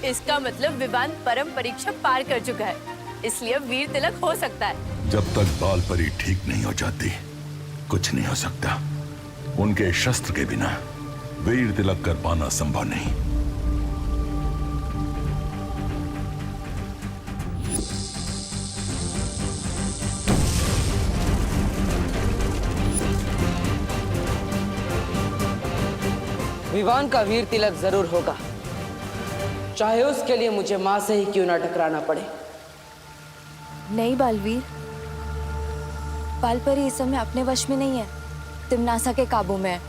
इसका मतलब विवान परम परीक्षा पार कर चुका है, इसलिए अब वीर तिलक हो सकता है। जब तक बाल परी ठीक नहीं हो जाती कुछ नहीं हो सकता। उनके शस्त्र के बिना वीर तिलक कर पाना संभव नहीं। विवान का वीर तिलक जरूर होगा, चाहे उसके लिए मुझे मां से ही क्यों ना टकराना पड़े। नहीं बालवीर, बालपरी इस समय अपने वश में नहीं है, तिम्नासा के काबू में है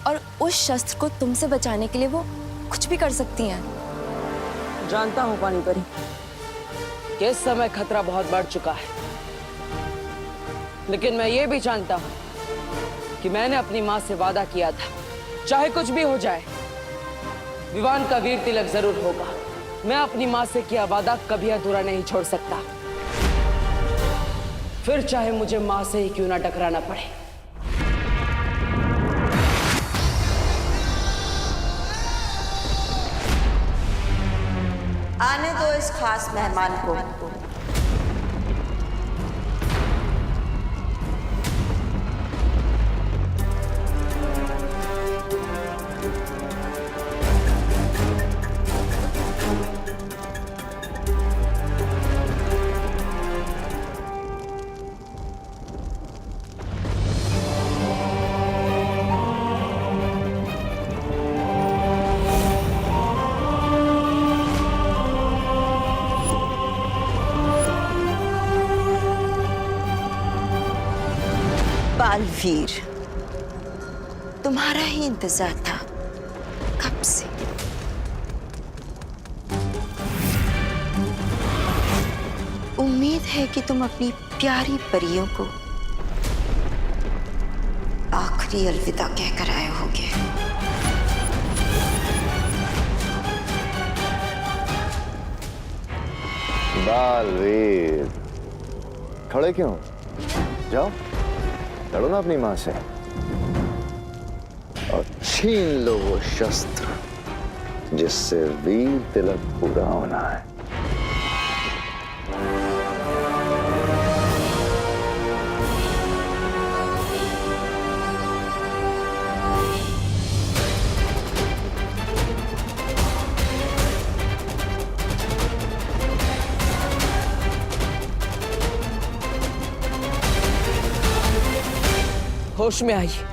और उस शस्त्र को तुमसे बचाने के लिए वो कुछ भी कर सकती हैं। जानता हूं पानी परी कि इस समय खतरा बहुत बढ़ चुका है, लेकिन मैं ये भी जानता हूं कि मैंने अपनी मां से वादा किया था, चाहे कुछ भी हो जाए विवान का वीर तिलक जरूर होगा। मैं अपनी मां से किया वादा कभी अधूरा नहीं छोड़ सकता, फिर चाहे मुझे मां से ही क्यों ना टकराना पड़े। आने दो इस खास मेहमान को। बालवीर, तुम्हारा ही इंतजार था कब से। उम्मीद है कि तुम अपनी प्यारी परियों को आखिरी अलविदा कहकर आए होगे। बालवीर, खड़े क्यों? जाओ लड़ो ना अपनी मां से और छीन लो वो शस्त्र जिससे वीर तिलक पूरा होना है। होश में आइए,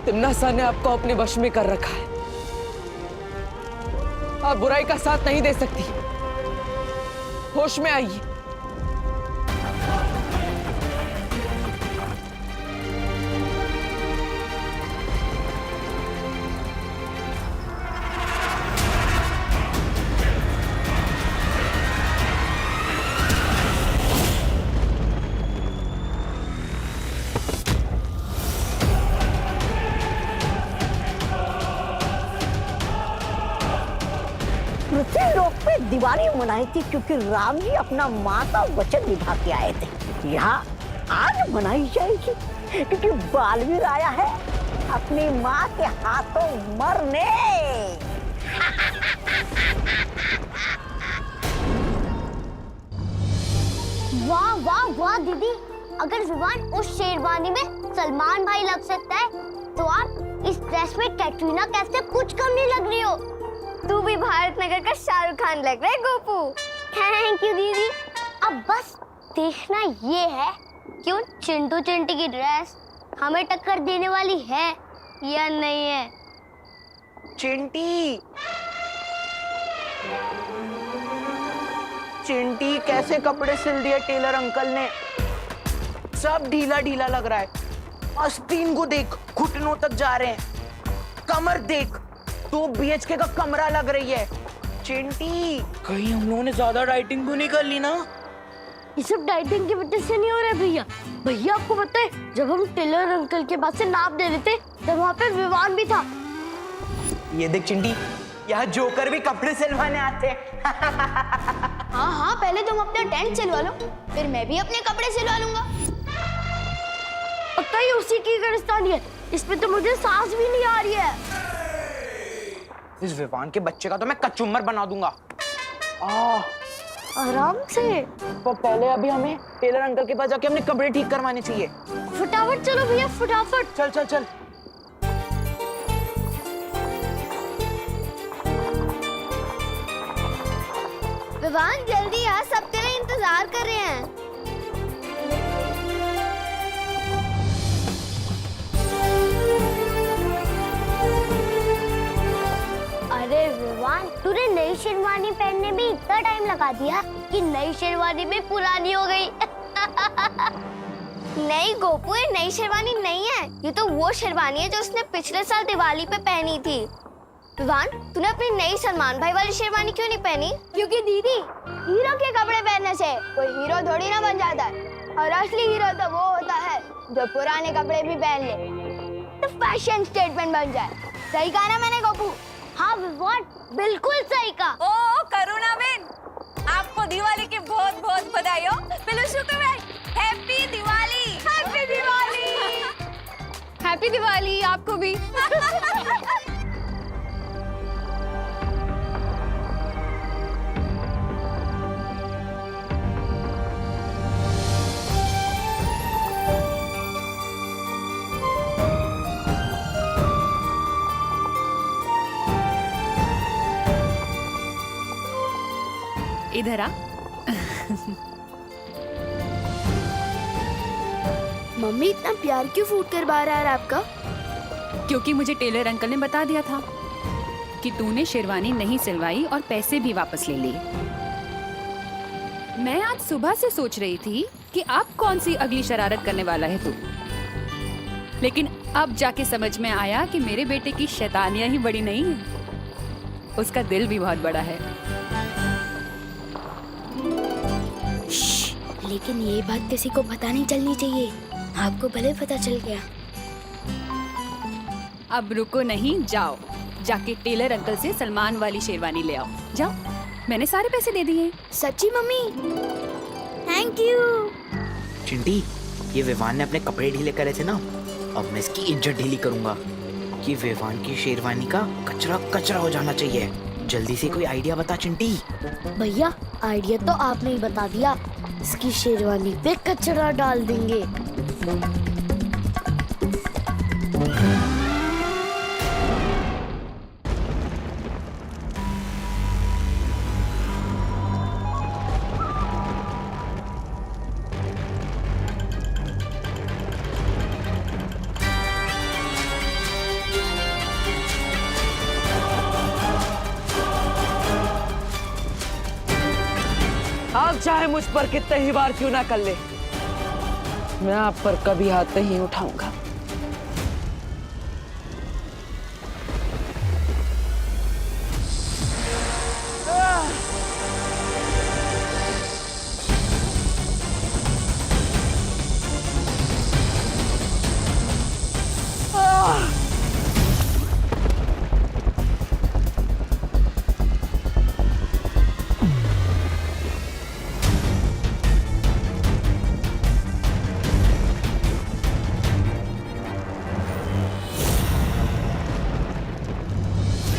तिम्नासा ने आपको अपने वश में कर रखा है। आप बुराई का साथ नहीं दे सकती। होश में आइए। पृथ्वी लोक पे दिवाली मनाई थी क्योंकि राम जी अपना माँ का वचन निभा के आए थे। यहाँ आज मनाई जाएगी क्योंकि बालवीर आया है अपनी माँ के हाथों मरने। वाह वाह वाह दीदी, अगर विवान उस शेरवानी में सलमान भाई लग सकता है तो आप इस ड्रेस में कैटरीना कैफ से कुछ कम नहीं लग रही हो। तू भी भारत नगर का शाहरुख खान लग रहा है गोपू। थैंक यू दीदी। अब बस देखना ये है कि उन चिंटू चिंटी की ड्रेस हमें टक्कर देने वाली है या नहीं है। चिंटी, चिंटी कैसे कपड़े सिल दिए टेलर अंकल ने, सब ढीला ढीला लग रहा है। आस्तीन को देख, घुटनों तक जा रहे हैं। कमर देख, 2 BHK का कमरा लग रही है। चिंटी, कहीं हम लोगों ने ज्यादा डाइटिंग तो नहीं कर ली ना? ये सब डाइटिंग की वजह से नहीं हो रहा है भैया। भैया आपको पता है, जब हम टेलर अंकल के पास से नाप दे रहे थे तब वहाँ पे विवान भी था। ये देख चिंटी, यहाँ जोकर भी कपड़े सिलवाने आते हैं। हाँ हाँ, पहले तुम अपना टेंट सिलवा लो, फिर मैं भी अपने कपड़े सिलवा लूंगा। पक्का ही उसी की गिरफ्तारी है, इसमें तो मुझे सांस भी नहीं आ रही है। इस विवान के बच्चे का तो मैं कचुम्बर बना दूंगा। आराम से। पर पहले अभी हमें टेलर अंकल के पास जाके अपने कपड़े ठीक करवाने चाहिए। फटाफट चलो भैया, फटाफट। चल चल चल। विवान जल्दी आ, सब तेरा इंतजार कर रहे हैं। अरे विवान, तूने नई शेरवानी पहनने में इतना टाइम लगा दिया कि नई शेरवानी भी पुरानी हो गई। नहीं गोपू, ये नई शेरवानी नहीं है, ये तो वो शेरवानी है जो उसने पिछले साल दिवाली पे पहनी थी। विवान, तूने अपनी नई सलमान भाई वाली शेरवानी क्यों नहीं पहनी? क्योंकि दीदी, हीरो के कपड़े पहनने से कोई हीरो थोड़ी ना बन जाता है, और असली हीरो तो वो होता है जो पुराने कपड़े भी पहन ले, तो फैशन स्टेटमेंट बन जाए। सही कहा ना मैंने गोपू? हाँ विवान, बिल्कुल सही कहा। ओ करुणा बेन, आपको दिवाली की बहुत बहुत बधाई हो। पिलुशु को भाई, happy Diwali. Happy Diwali. Happy Diwali आपको भी। इधर आ। मम्मी, इतना प्यार क्यों फूट कर बाहर आ रहा है आपका? क्योंकि मुझे टेलर अंकल ने बता दिया था कि तूने शेरवानी नहीं सिलवाई और पैसे भी वापस ले लिए। मैं आज सुबह से सोच रही थी कि अब कौन सी अगली शरारत करने वाला है तू, लेकिन अब जाके समझ में आया कि मेरे बेटे की शैतानियां ही बड़ी नहीं है, उसका दिल भी बहुत बड़ा है। लेकिन ये बात किसी को पता नहीं चलनी चाहिए, आपको भले पता चल गया। अब रुको नहीं, जाओ जाके टेलर अंकल से सलमान वाली शेरवानी ले आओ। जाओ, मैंने सारे पैसे दे दिए। सच्ची मम्मी? Thank you. चिंटी, ये विवान ने अपने कपड़े ढीले करे थे ना, अब मैं इसकी इज्जत ढीली करूंगा कि विवान की शेरवानी का कचरा कचरा हो जाना चाहिए। जल्दी से कोई आइडिया बता चिंटी। भैया, आइडिया तो आपने ही बता दिया, इसकी शेरवानी पे कचरा डाल देंगे। आप चाहे मुझ पर कितने ही बार क्यों ना कर ले, मैं आप पर कभी हाथ नहीं उठाऊंगा।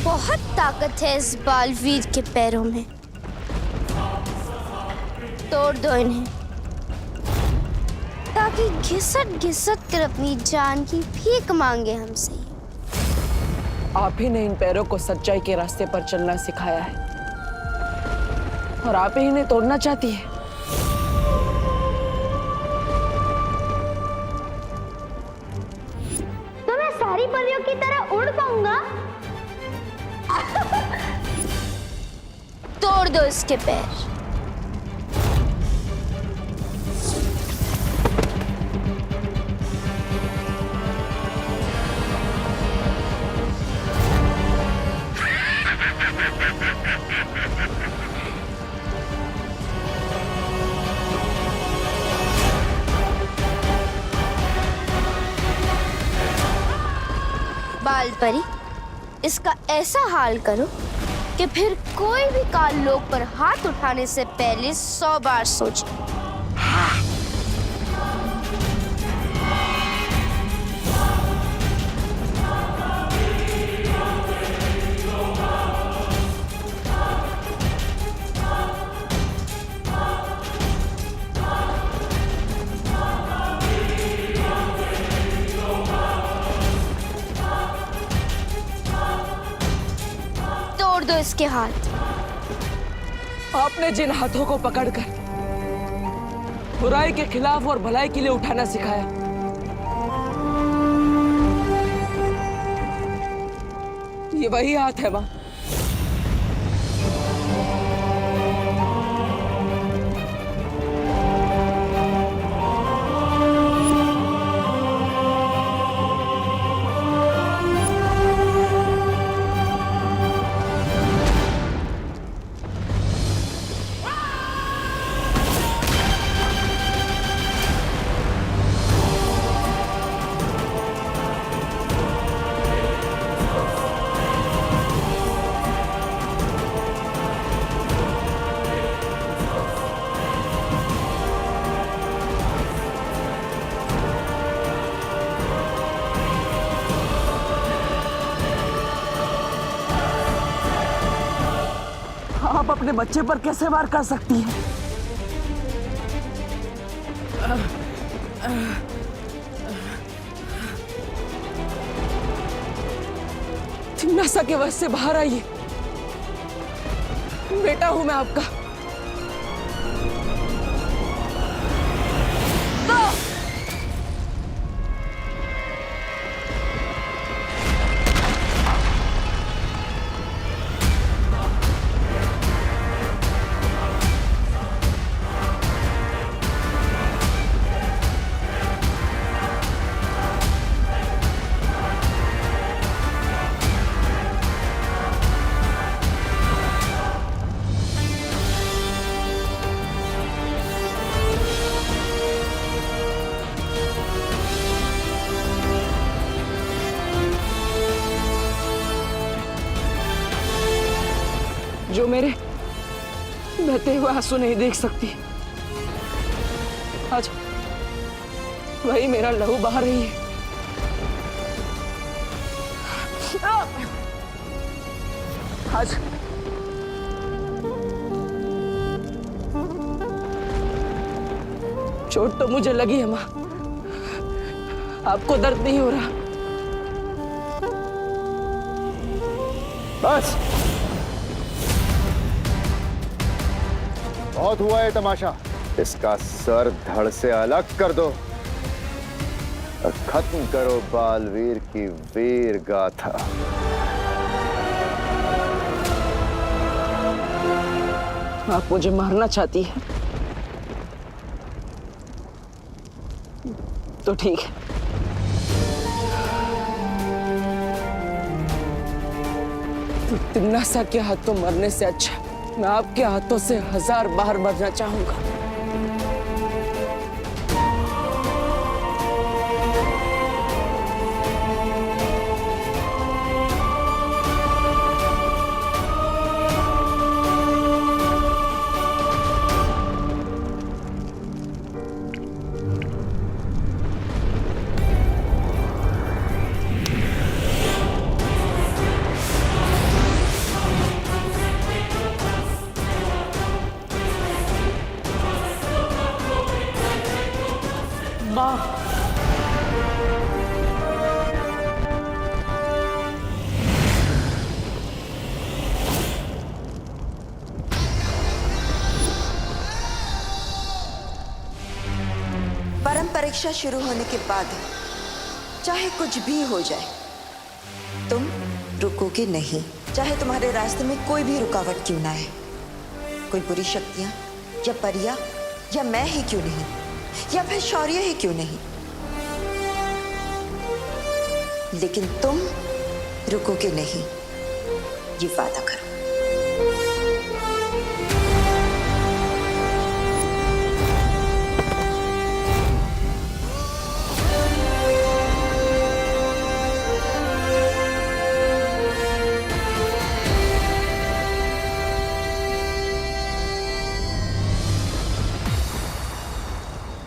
बहुत ताकत है इस बालवीर के पैरों में, तोड़ दो इन्हें ताकि घिसट घिसट कर अपनी जान की भीख मांगे हमसे। आप ही ने इन पैरों को सच्चाई के रास्ते पर चलना सिखाया है और आप ही इन्हें तोड़ना चाहती है। तो मैं सारी परियों की तरह उड़ पाऊंगा? तोड़ दो इसके पैर। बाल परी, इसका ऐसा हाल करो कि फिर कोई भी काल लोक पर हाथ उठाने से पहले 100 बार सोचे। दो इसके हाथ। आपने जिन हाथों को पकड़कर बुराई के खिलाफ और भलाई के लिए उठाना सिखाया, ये वही हाथ है मां। आप अपने बच्चे पर कैसे वार कर सकती हैं? तिम्नासा के वश से बाहर आइए, बेटा हूं मैं आपका। जो मेरे बहते हुए आंसू नहीं देख सकती, आज वही मेरा लहू बहा रही है। आज चोट तो मुझे लगी है मां, आपको दर्द नहीं हो रहा। बस बहुत हुआ है तमाशा। इसका सर धड़ से अलग कर दो और खत्म करो बालवीर की वीर गाथा। आप मुझे मारना चाहती है तो ठीक है, तिम्नासा के हाथों मरने से अच्छा मैं आपके हाथों से 1000 बार मरना चाहूंगा। परम परीक्षा शुरू होने के बाद चाहे कुछ भी हो जाए, तुम रुकोगे नहीं, चाहे तुम्हारे रास्ते में कोई भी रुकावट क्यों ना आए, कोई बुरी शक्तियां या परियां या मैं ही क्यों नहीं, या फिर शौर्य ही क्यों नहीं, लेकिन तुम रुकोगे नहीं, ये वादा करो।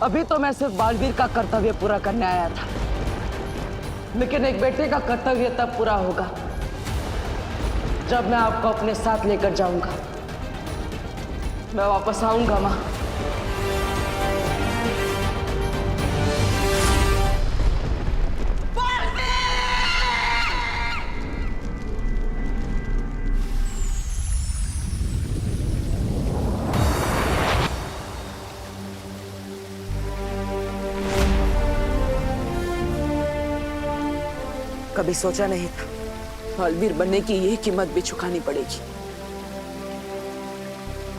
अभी तो मैं सिर्फ बालवीर का कर्तव्य पूरा करने आया था, लेकिन एक बेटे का कर्तव्य तब पूरा होगा जब मैं आपको अपने साथ लेकर जाऊंगा। मैं वापस आऊंगा मां। कभी सोचा नहीं था बालवीर बनने की यही कीमत भी चुकानी पड़ेगी।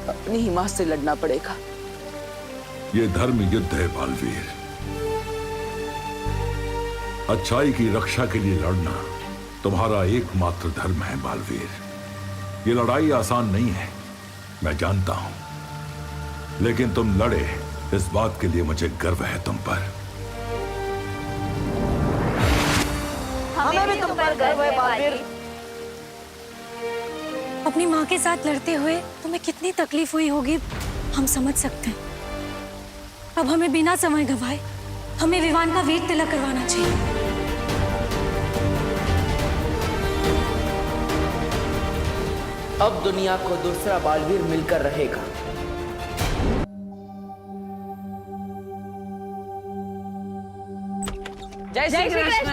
अपनी ही मां से लड़ना पड़ेगा। ये धर्म युद्ध है बालवीर। अच्छाई की रक्षा के लिए लड़ना तुम्हारा एकमात्र धर्म है बालवीर। ये लड़ाई आसान नहीं है, मैं जानता हूं, लेकिन तुम लड़े, इस बात के लिए मुझे गर्व है तुम पर। हमें भी तुम पर गर्व है बालवीर। अपनी माँ के साथ लड़ते हुए तुम्हें कितनी तकलीफ हुई होगी हम समझ सकते हैं। अब हमें बिना समय गंवाए हमें विवान का वीर तिलक करवाना चाहिए। अब दुनिया को दूसरा बालवीर मिलकर रहेगा। जय श्री कृष्ण।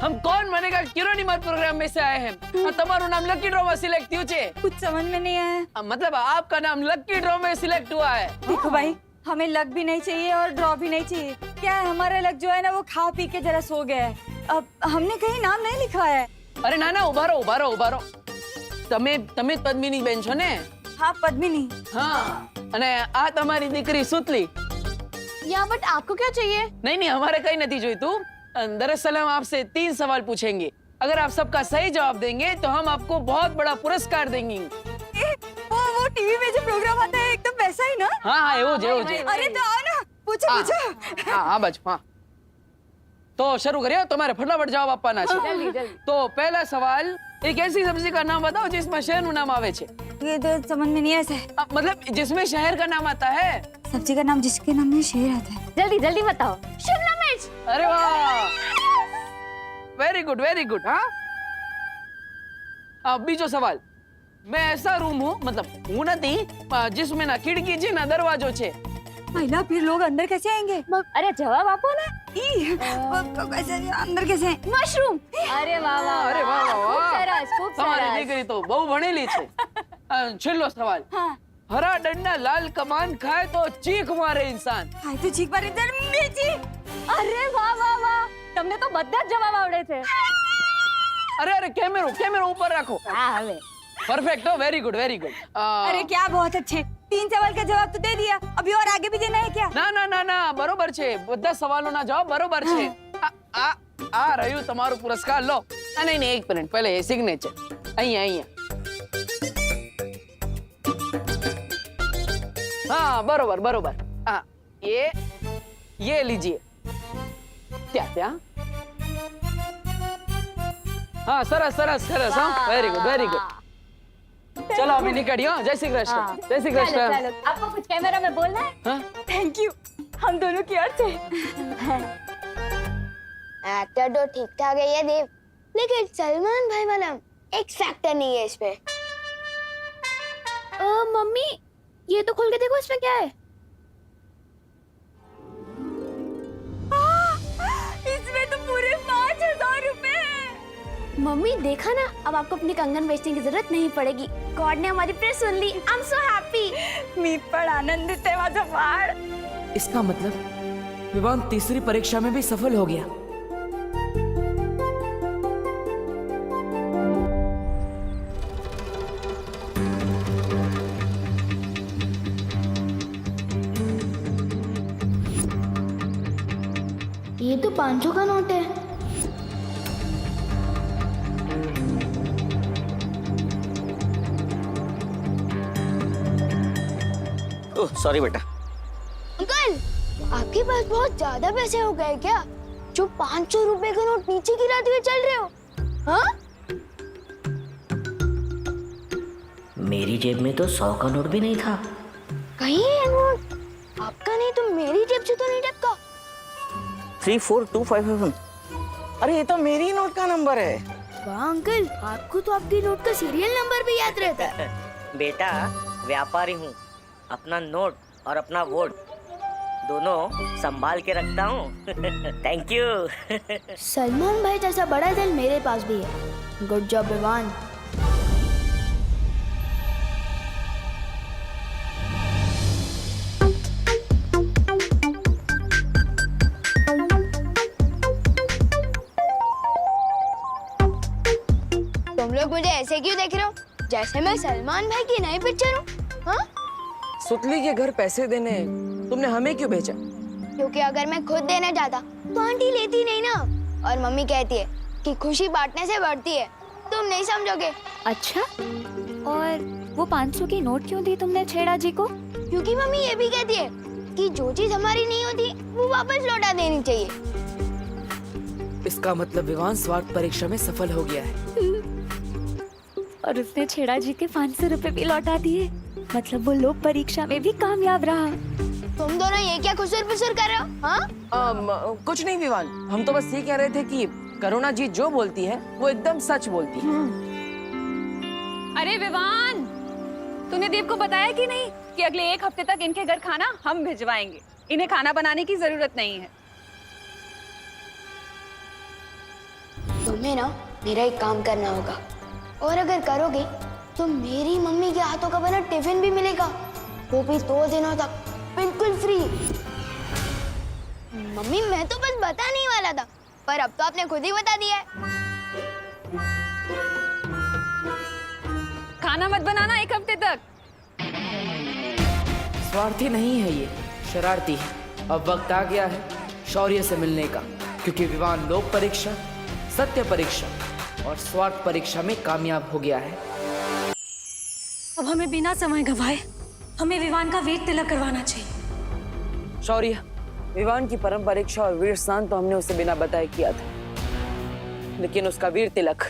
हम कौन बनेगा किरोनीमर प्रोग्राम में से आए हैं। तुम्हारा नाम लकी ड्रॉ में सिलेक्ट हुआ है। कुछ समझ में नहीं आया। मतलब आपका नाम लकी ड्रॉ में सिलेक्ट हुआ है। देखो भाई, हमें लक भी नहीं चाहिए और ड्रॉ भी नहीं चाहिए। क्या है, हमारा लक जो है ना वो खा पी के जरा सो गया है। अब हमने कहीं नाम नहीं लिखा है। अरे ना ना, उभारो उभारो उभारो। તમે પદ્મિની બેન છો ને? हाँ पद्मिनी। हाँ, અને આ તમારી દીકરી સુતલી। या बट आपको क्या चाहिए? नहीं नहीं, हमारे कहीं नहीं जोईतु। दरअसल हम आपसे 3 सवाल पूछेंगे। अगर आप सबका सही जवाब देंगे तो हम आपको बहुत बड़ा पुरस्कार देंगे। वो टीवी में जो प्रोग्राम आता है एकदम वैसा ही ना? हाँ हाँ, एवो जे। अरे तो आओ ना, पूछो पूछो। हाँ हाँ बच, हाँ तो शुरू करिए। तुम्हारे फटाफट जवाब आपना है। जल्दी जल्दी। तो पहला सवाल, एक ऐसी सब्जी का नाम बताओ जिसमें शहर નું नाम आवे छे। ये तो समझ में नहीं ऐसे। मतलब जिसमें शहर का नाम आता है। सब्जी का नाम जिसके नाम में शहर आता है। जल्दी जल्दी बताओ। शिमला मिर्च। अरे वाह, वेरी गुड वेरी गुड। हाँ, अब बीजो सवाल, मैं ऐसा रूम हूँ, मतलब हूँ नहीं, जिसमें ना खिड़की छे ना दरवाजो छे। महिला फिर लोग अंदर कैसे आएंगे? अरे जवाब आपो ना। कैसे अंदर कैसे? मशरूम। अरे वाह वाह, अरे वाह वाह खूब वाह, सरस, खूब તમારી सरस। દીકરી તો બહુ ભણેલી છે। છેલ્લો સવાલ, हाँ। હરા દંડના લાલ કમાન ખાય તો ચીખ મારે इंसान। हाय तो चीख मारे इधर मिर्ची। अरे वाह वाह वाह, તમને તો બધા જ જવાબ આવડે છે। अरे अरे, कैमरो ऊपर रखो। हाँ હવે। परफेक्ट हो, वेरी गुड वेरी गुड। अरे क्या बहुत अच्छे, 3 सवाल का जवाब तो दे दिया, अभी और आगे भी देना है क्या? ના ના ના ના, બરોબર છે, બધા સવાલોના જવાબ બરોબર છે। આ રહ્યું તમારું પુરસ્કાર, લો। નહીં નહીં, એક મિનિટ, પહેલે એ સિગ્નેચર અહીંયા અહીંયા। हाँ बरोबर बरोबर। हाँ, ये लीजिए। क्या क्या? हाँ सरस सरस सरस। हाँ वेरी गुड वेरी गुड। चलो अभी निकलियो। जय श्री कृष्ण। जय श्री कृष्ण। चलो, आपको कुछ कैमरा में बोलना है? हाँ? थैंक यू, हम दोनों की ओर से। एक्टर तो ठीक ठाक है ये देव, लेकिन सलमान भाई वाला एक्स फैक्टर नहीं है इसमें। मम्मी, ये तो खोल के देखो, इसमें क्या है? इसमें तो पूरे 5,000 रुपए हैं। मम्मी देखा ना, अब आपको अपनी कंगन बेचने की जरूरत नहीं पड़ेगी। गॉड ने हमारी प्रेयर सुन ली। I am so happy. मी पण आनंदित आहे माझा बाळ। इसका मतलब विवान तीसरी परीक्षा में भी सफल हो गया। ये तो 500 का नोट है। ओह सॉरी बेटा। अंकल, आपके पास बहुत ज्यादा पैसे हो गए क्या, जो 500 रुपए का नोट नीचे गिराते हुए चल रहे हो? हाँ? मेरी जेब में तो 100 का नोट भी नहीं था। कहीं है नोट आपका नहीं तो मेरी जेब से तो नहीं टपका। 34257। अरे ये तो मेरी नोट का नंबर है। वाह अंकल, आपको तो आपकी नोट का सीरियल नंबर भी याद रहता है। बेटा व्यापारी हूँ, अपना नोट और अपना वोट दोनों संभाल के रखता हूँ। Thank you. सलमान भाई जैसा बड़ा दिल मेरे पास भी है। Good job Vivaan. लोग मुझे ऐसे क्यों देख रहे हो, जैसे मैं सलमान भाई की नई पिक्चर हूँ? हाँ? सुतली के घर पैसे देने तुमने हमें क्यों भेजा? क्योंकि अगर मैं खुद देने जाता तो आंटी लेती नहीं ना, और मम्मी कहती है कि खुशी बांटने से बढ़ती है। तुम नहीं समझोगे। अच्छा, और वो 500 की नोट क्यों दी तुमने छेड़ा जी को? क्योंकि मम्मी ये भी कहती है कि जो चीज हमारी नहीं होती वो वापस लौटा देनी चाहिए। इसका मतलब विवान स्वार्थ परीक्षा में सफल हो गया है। और उसने छेड़ा जी के 500 रुपए भी लौटा दिए, मतलब वो लोक परीक्षा में भी कामयाब रहा। तुम दोनों ये क्या खुसुर-फुसुर कर रहे हो? हाँ? कुछ नहीं विवान, हम तो बस ये कह रहे थे कि करुणा जी जो बोलती है वो एकदम सच बोलती है। अरे विवान, तूने दीप को बताया कि नहीं कि अगले 1 हफ्ते तक इनके घर खाना हम भिजवाएंगे? इन्हें खाना बनाने की जरूरत नहीं है। तुम्हें ना मेरा एक काम करना होगा, और अगर करोगे तो मेरी मम्मी के हाथों का बना टिफिन भी मिलेगा, वो भी 2 दिनों तक बिल्कुल फ्री। मम्मी मैं तो बस बताने वाला था, पर अब तो आपने खुद ही बता दिया है। खाना मत बनाना 1 हफ्ते तक। स्वार्थी नहीं है ये, शरारती है। अब वक्त आ गया है शौर्य से मिलने का, क्योंकि विवान लोक परीक्षा, सत्य परीक्षा और स्वार्थ परीक्षा में कामयाब हो गया है। अब हमें बिना समय गंवाए हमें विवान का वीर तिलक करवाना चाहिए। शौर्य, विवान की परम परीक्षा और वीर स्नान तो हमने उसे बिना बताए किया था, लेकिन उसका वीर तिलक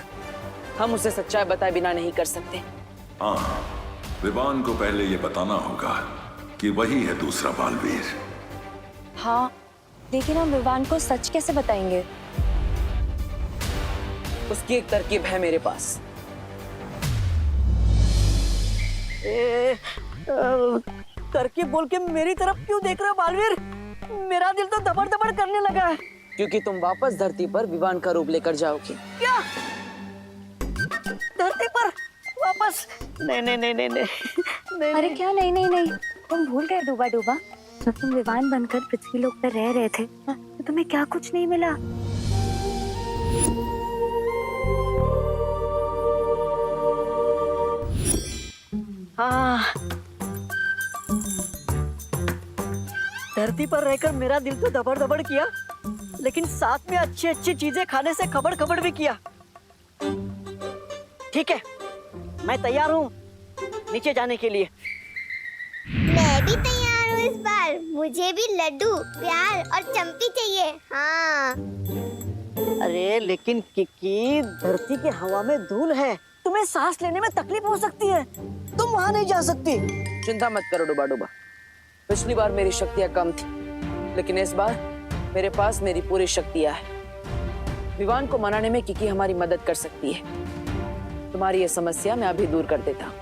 हम उसे सच्चाई बताए बिना नहीं कर सकते। हाँ, विवान को पहले ये बताना होगा कि वही है दूसरा बालवीर। हाँ, लेकिन हम विवान को सच कैसे बताएंगे? उसकी एक तरकीब है मेरे पास। तरकीब बोल के मेरी तरफ क्यों देख रहे हो बालवीर? मेरा दिल तो धबड़ धबड़ करने लगा है। क्योंकि तुम वापस धरती पर विवान का रूप लेकर जाओगी। क्या? धरती पर वापस? नहीं नहीं नहीं नहीं नहीं, नहीं। अरे क्या नहीं नहीं नहीं, तुम भूल गए डूबा डूबा, जब तुम विवान बनकर पृथ्वी लोक पर रह रहे थे तो तुम्हें क्या कुछ नहीं मिला? हाँ, धरती पर रहकर मेरा दिल तो दबड़ दबड़ किया, लेकिन साथ में अच्छी अच्छी चीजें खाने से खबड़ खबड़ भी किया। ठीक है, मैं तैयार हूँ नीचे जाने के लिए। मैं भी तैयार हूँ इस बार। मुझे भी लड्डू, प्यार और चंपी चाहिए। हाँ। अरे लेकिन किकी, धरती के हवा में धूल है, तुम्हें सांस लेने में तकलीफ हो सकती है, तुम वहाँ नहीं जा सकती। चिंता मत करो डूबा डूबा, पिछली बार मेरी शक्तियाँ कम थी, लेकिन इस बार मेरे पास मेरी पूरी शक्तियाँ हैं। विवान को मनाने में किकी हमारी मदद कर सकती है। तुम्हारी ये समस्या मैं अभी दूर कर देता हूँ।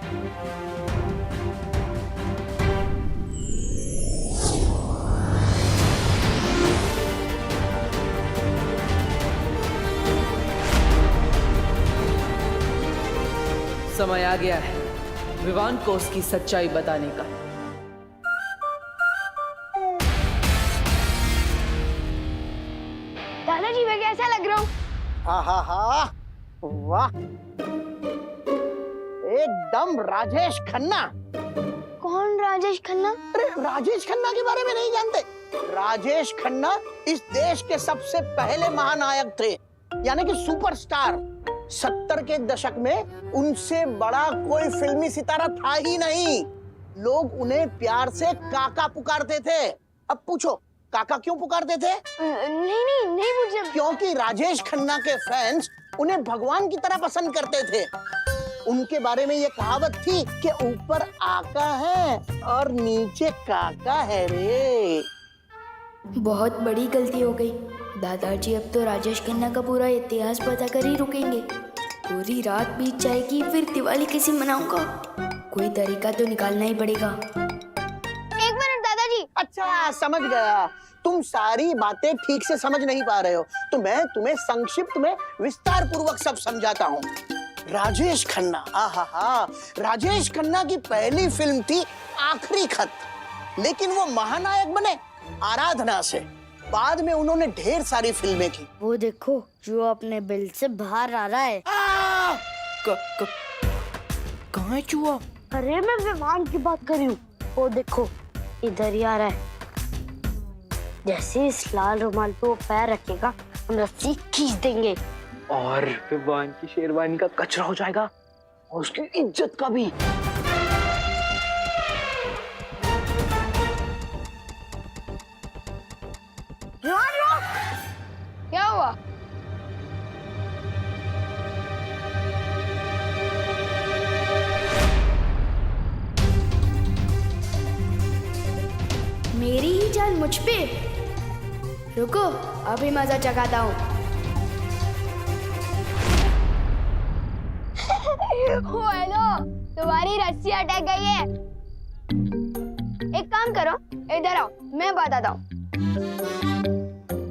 समय आ गया है विवान को उसकी सच्चाई बताने का। दादाजी मैं कैसा लग रहा हूँ? हाँ हाँ हाँ, वाह, एकदम राजेश खन्ना। कौन राजेश खन्ना? अरे राजेश खन्ना के बारे में नहीं जानते? राजेश खन्ना इस देश के सबसे पहले महानायक थे, यानी कि सुपरस्टार। 70 के दशक में उनसे बड़ा कोई फिल्मी सितारा था ही नहीं। लोग उन्हें प्यार से काका पुकारते थे। अब पूछो काका क्यों पुकारते थे? नहीं पूछा। क्योंकि राजेश खन्ना के फैंस उन्हें भगवान की तरह पसंद करते थे। उनके बारे में ये कहावत थी कि ऊपर आका है और नीचे काका है रे। बहुत बड़ी गलती हो गई दादाजी। अब तो राजेश खन्ना का पूरा इतिहास पता कर ही रुकेंगे। पूरी रात बीत जाएगी, फिर दिवाली कैसे मनाऊंगा? कोई तरीका तो निकालना ही पड़ेगा। 1 मिनट दादाजी। अच्छा समझ गया, तुम सारी बातें ठीक से समझ नहीं पा रहे हो, तो मैं तुम्हें संक्षिप्त में विस्तार पूर्वक सब समझाता हूँ। राजेश खन्ना, आहा, राजेश खन्ना की पहली फिल्म थी आखिरी खत, लेकिन वो महानायक बने आराधना से। बाद में उन्होंने ढेर सारी फिल्में की। वो देखो जो अपने बिल से बाहर आ रहा है। कहाँ है चूहा? अरे मैं विमान की बात कर रही हूँ। वो देखो इधर ही आ रहा है। जैसे इस लाल रुमाल पे वो पैर रखेगा हम रस्सी खींच देंगे और विवान की शेरवानी का कचरा हो जाएगा और उसकी इज्जत का भी। क्या हुआ? मेरी ही जान मुझ पे। रुको अभी मजा चखाता हूँ। हेलो, तुम्हारी रस्सी अटक गई है। एक काम करो, इधर आओ, मैं बताता हूँ।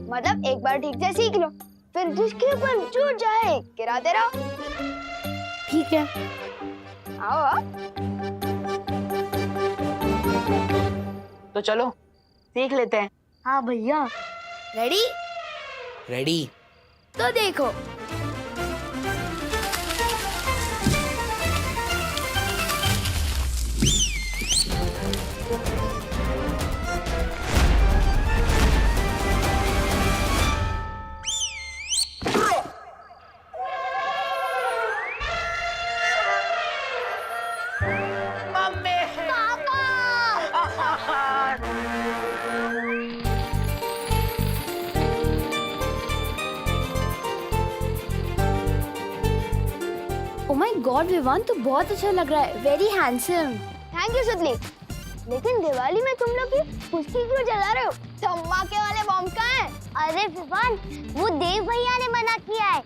मतलब एक बार ठीक से सीख लो, फिर जिसके ऊपर जो जाए गिराते रहो। ठीक है, आओ। तो चलो सीख लेते हैं। हाँ भैया। रेडी? रेडी। तो देखो। ओ माय गॉड विवान, तो बहुत अच्छा लग रहा है। Very handsome. थैंक यू सुतली। लेकिन दिवाली में तुम लोग की फुसकी क्यों जला रहे हो? धमाके वाले बम कहाँ हैं? अरे विवान, वो देव भैया ने मना किया है।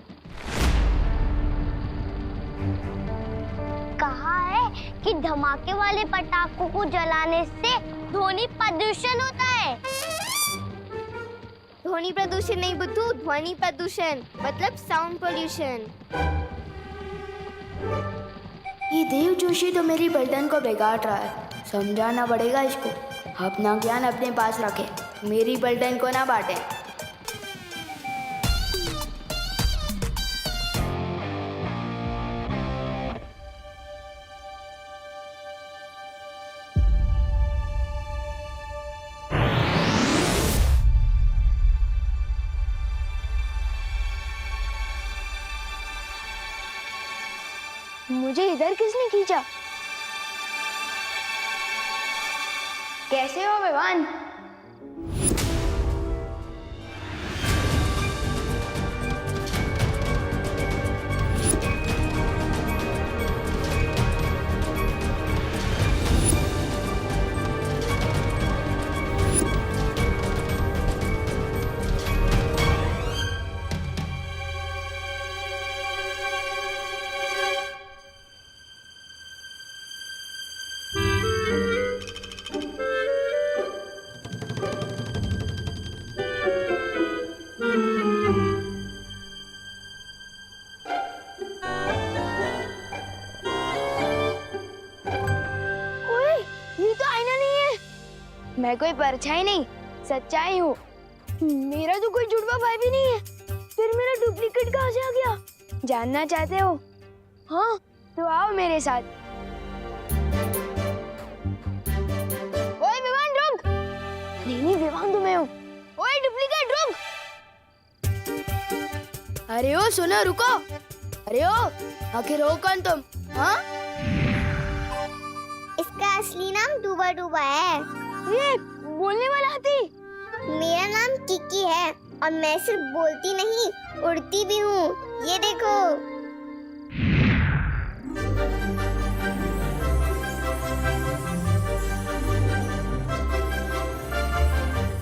कहा है कि धमाके वाले पटाखों को जलाने से ध्वनि प्रदूषण होता है। ध्वनि प्रदूषण नहीं बुद्धू, ध्वनि प्रदूषण मतलब साउंड पोल्यूशन। ये देव जोशी तो मेरी बर्तन को बिगाड़ रहा है। समझाना पड़ेगा इसको। अपना ज्ञान अपने पास रखे, मेरी बर्तन को ना बांटे। मुझे इधर किसने खींचा? कैसे हो विवान? मैं कोई परछाई नहीं, सच्चाई हूँ। मेरा तो कोई जुड़वा भाई भी नहीं है, फिर मेरा डुप्लीकेट कहाँ से आ गया? जानना चाहते हो? हाँ, तो आओ मेरे साथ। ओए विवान रुक! नहीं विवान तो मैं हूँ। ओए डुप्लीकेट रुक! अरे ओ सुनो, रुको। अरे ओ, आखिर हो कौन तुम? हाँ? इसका असली नाम डूबा डूबा है। ये बोलने वाला हाथी। मेरा नाम किकी है और मैं सिर्फ बोलती नहीं, उड़ती भी हूँ। ये देखो।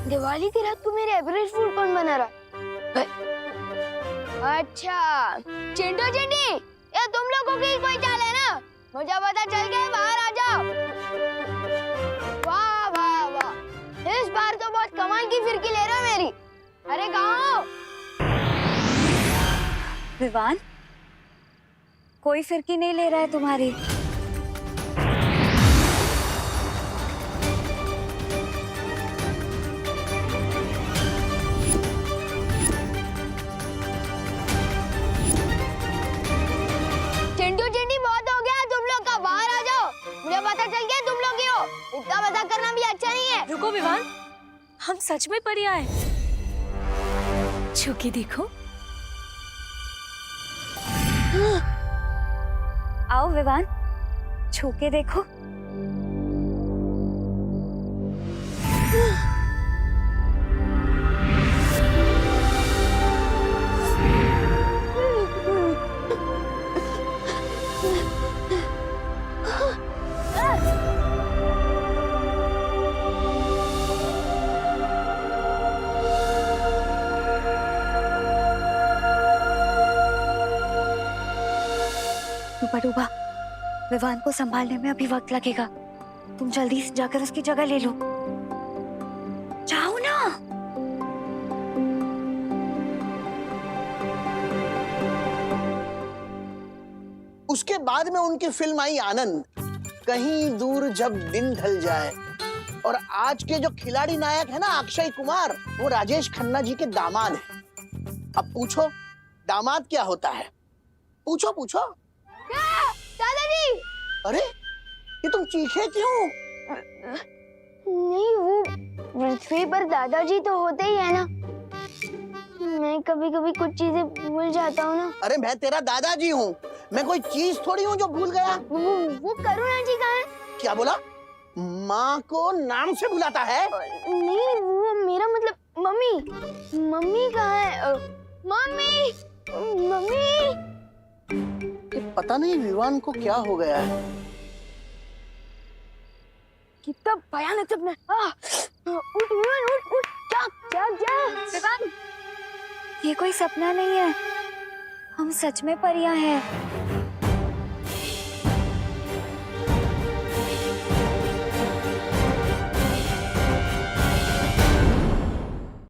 दिवाली की रात को मेरे एवरेज फूड कौन बना रहा? अच्छा, चिंटू चिंटी, ये तुम लोगों की कोई चाल है ना? मुझे पता चल गया, बाहर आ जाओ। वाह वाह वाह, इस बार तो बहुत कमाल की फिरकी ले रहे हो मेरी। अरे कहाँ हो? विवान, कोई फिरकी नहीं ले रहा है तुम्हारी। चिंटू सच में परियां हैं। छू के देखो। आओ विवान, छू के देखो। डूबा, विवान को संभालने में अभी वक्त लगेगा। तुम जल्दी से जाकर उसकी जगह ले लो। जाओ ना। उसके बाद में उनकी फिल्म आई आनंद, कहीं दूर जब दिन ढल जाए। और आज के जो खिलाड़ी नायक है ना अक्षय कुमार, वो राजेश खन्ना जी के दामाद हैं। अब पूछो दामाद क्या होता है? पूछो पूछो। दादाजी! अरे ये तुम चीखे क्यों? नहीं, वो पृथ्वी पर दादाजी तो होते ही है ना। मैं कभी कभी कुछ चीजें भूल जाता हूँ ना। अरे मैं तेरा दादाजी हूँ, मैं कोई चीज थोड़ी हूँ जो भूल गया। वो करुणा जी कहाँ है? क्या बोला? माँ को नाम से बुलाता है? नहीं, वो मेरा मतलब मम्मी। मम्मी कहाँ है? Mummy, mummy. पता नहीं विवान को क्या हो गया है। कितना भयानक सपना। उठ विवान, उठ उठ, जाग जाग जाग। विवान, ये कोई सपना नहीं है, हम सच में परियां हैं।